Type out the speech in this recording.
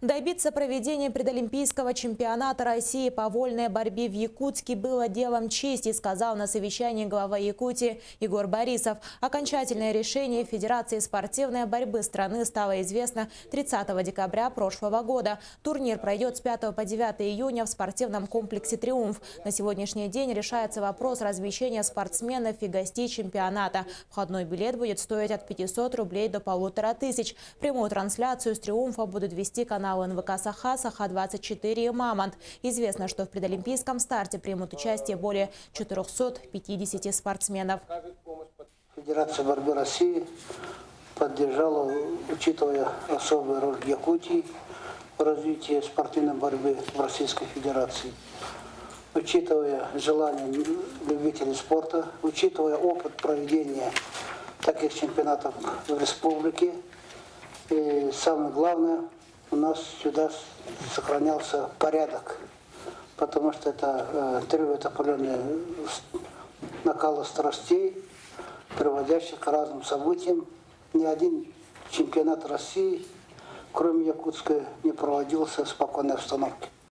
Добиться проведения предолимпийского чемпионата России по вольной борьбе в Якутске было делом чести, сказал на совещании глава Якутии Егор Борисов. Окончательное решение Федерации спортивной борьбы страны стало известно 30 декабря прошлого года. Турнир пройдет с 5 по 9 июня в спортивном комплексе «Триумф». На сегодняшний день решается вопрос размещения спортсменов и гостей чемпионата. Входной билет будет стоить от 500 рублей до 1500. Прямую трансляцию с «Триумфа» будут вести канал НВК «Саха», «Саха-24» и «Мамонт». Известно, что в предолимпийском старте примут участие более 450 спортсменов. Федерация борьбы России поддержала, учитывая особую роль Якутии в развитии спортивной борьбы в Российской Федерации, учитывая желание любителей спорта, учитывая опыт проведения таких чемпионатов в республике. И самое главное, у нас сюда сохранялся порядок, потому что это требует определенного накала страстей, приводящих к разным событиям. Ни один чемпионат России, кроме Якутска, не проводился в спокойной обстановке.